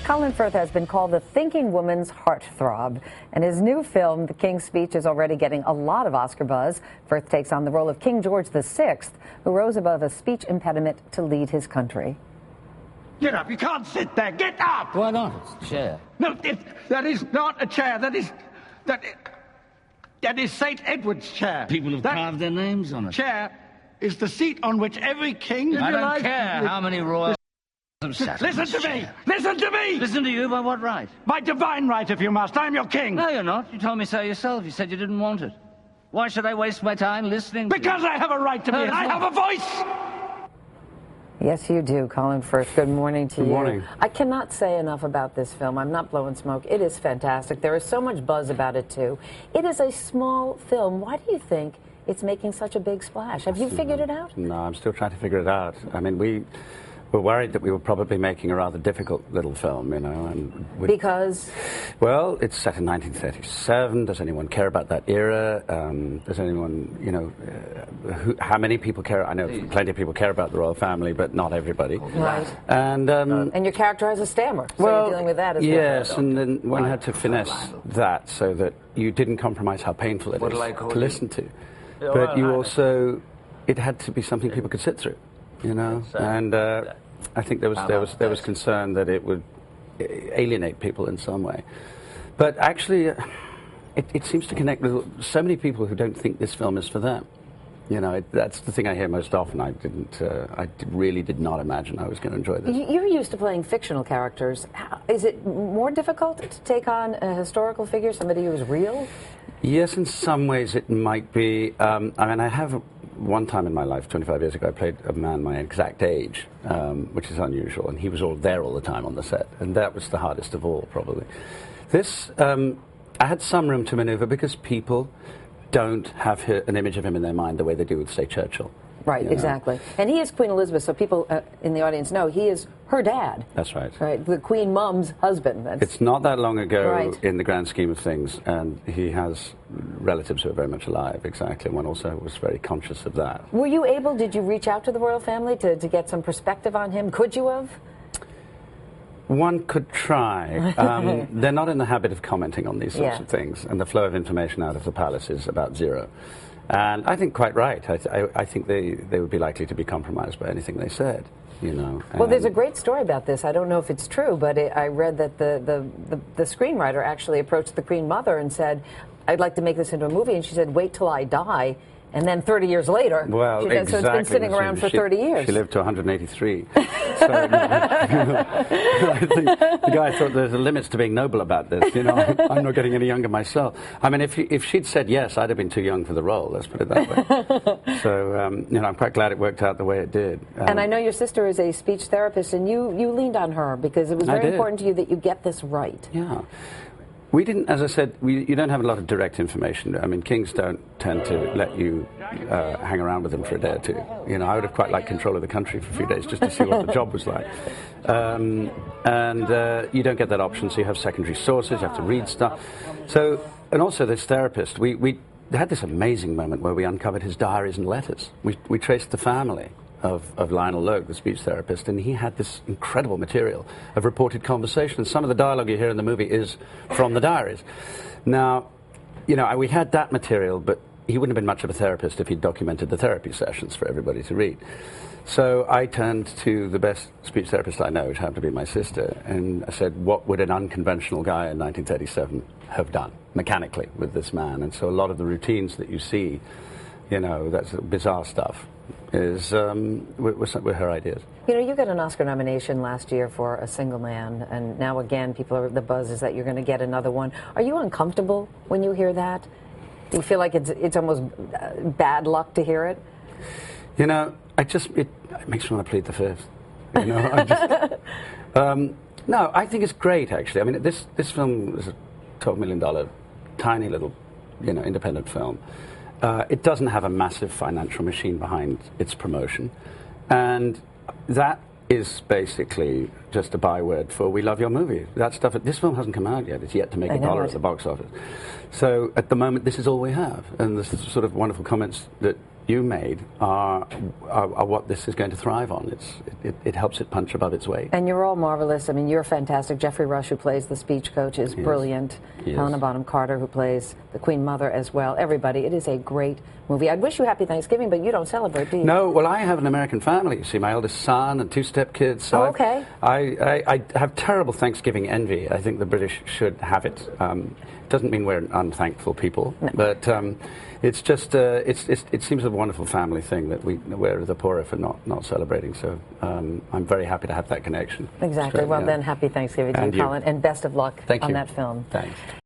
Colin Firth has been called the thinking woman's heartthrob, and his new film, The King's Speech, is already getting a lot of Oscar buzz. Firth takes on the role of King George VI, who rose above a speech impediment to lead his country. Get up! You can't sit there! Get up! Why not? It's a chair. No, that is not a chair. That is St. Edward's chair. People have carved their names on it. Chair is the seat on which every king... I don't care how many royal... Listen to me! Listen to me! Listen to you by what right? By divine right, if you must. I'm your king. No, you're not. You told me so yourself. You said you didn't want it. Why should I waste my time listening Because I have a right to be, and I have a voice! Yes, you do, Colin Firth. Good morning to you. Good morning. I cannot say enough about this film. I'm not blowing smoke. It is fantastic. There is so much buzz about it, too. It is a small film. Why do you think it's making such a big splash? Have you figured it out? No, I'm still trying to figure it out. I mean, we were worried that we were probably making a rather difficult little film, you know. And because? Well, it's set in 1937. Does anyone care about that era? Does anyone, you know, how many people care? I know plenty of people care about the royal family, but not everybody. Right. And your character has a stammer, so well, you're dealing with that as well. Yes, and then one had to finesse that so that you didn't compromise how painful it is to listen to. But you also, it had to be something people could sit through. You know, and I think there was concern that it would alienate people in some way, but actually, it seems to connect with so many people who don't think this film is for them. You know, that's the thing I hear most often. I really did not imagine I was going to enjoy this. You're used to playing fictional characters. Is it more difficult to take on a historical figure, somebody who is real? Yes, in some ways it might be. I mean, I have. One time in my life, 25 years ago, I played a man my exact age, which is unusual, and he was all the time on the set, and that was the hardest of all, probably. This, I had some room to maneuver because people don't have an image of him in their mind the way they do with, say, Churchill. Right, exactly. And he is Queen Elizabeth, so people in the audience know he is her dad. That's right. Right, the Queen Mum's husband. It's not that long ago in the grand scheme of things, and he has relatives who are very much alive, exactly, and one also was very conscious of that. Were you able, did you reach out to the royal family to get some perspective on him? Could you have? One could try. They're not in the habit of commenting on these sorts of things, and the flow of information out of the palace is about zero. And I think quite right. I think they would be likely to be compromised by anything they said, you know. Well, there's a great story about this. I don't know if it's true, but I read that the screenwriter actually approached the Queen Mother and said, I'd like to make this into a movie, and she said, wait till I die. And then 30 years later, well, exactly. So it's been sitting around for 30 years. She lived to 183. So, I think the guy thought there's limits to being noble about this. You know, I'm not getting any younger myself. I mean, if she'd said yes, I'd have been too young for the role. Let's put it that way. So, you know, I'm quite glad it worked out the way it did. And I know your sister is a speech therapist, and you leaned on her because it was very important to you that you get this right. Yeah. We didn't, as I said, you don't have a lot of direct information. I mean, kings don't tend to let you hang around with them for a day or two. You know, I would have quite liked control of the country for a few days just to see what the job was like. And you don't get that option, so you have secondary sources, you have to read stuff. So, and also this therapist, we had this amazing moment where we uncovered his diaries and letters. We traced the family of Lionel Logue, the speech therapist, and he had this incredible material of reported conversations. Some of the dialogue you hear in the movie is from the diaries. Now, you know, we had that material, but he wouldn't have been much of a therapist if he'd documented the therapy sessions for everybody to read. So I turned to the best speech therapist I know, which happened to be my sister, and I said, what would an unconventional guy in 1937 have done mechanically with this man? And so a lot of the routines that you see, you know, that's bizarre stuff, is were her ideas. You know, you got an Oscar nomination last year for A Single Man, and now again, the buzz is that you're going to get another one. Are you uncomfortable when you hear that? Do you feel like it's almost bad luck to hear it? You know, it makes me want to plead the fifth. You know, no, I think it's great, actually. I mean, this film is a $12 million, tiny little, you know, independent film. It doesn't have a massive financial machine behind its promotion, and that is basically just a byword for "we love your movie." That stuff. This film hasn't come out yet; it's yet to make $1 at the box office. So at the moment, this is all we have, and there's sort of wonderful comments that you made are what this is going to thrive on. It helps it punch above its weight. And you're all marvelous. I mean, you're fantastic. Jeffrey Rush, who plays the speech coach, is brilliant. Helena Bonham Carter, who plays the Queen Mother as well. Everybody. It is a great movie. I'd wish you happy Thanksgiving, but you don't celebrate, do you? No. Well, I have an American family. You see, my eldest son and 2 stepkids. So okay. I have terrible Thanksgiving envy. I think the British should have it. It doesn't mean we're unthankful people, no. But it's just it seems a wonderful family thing that we're the poorer for not celebrating. So I'm very happy to have that connection. Exactly. Well, then, happy Thanksgiving to you, Colin, and best of luck on that film. Thanks.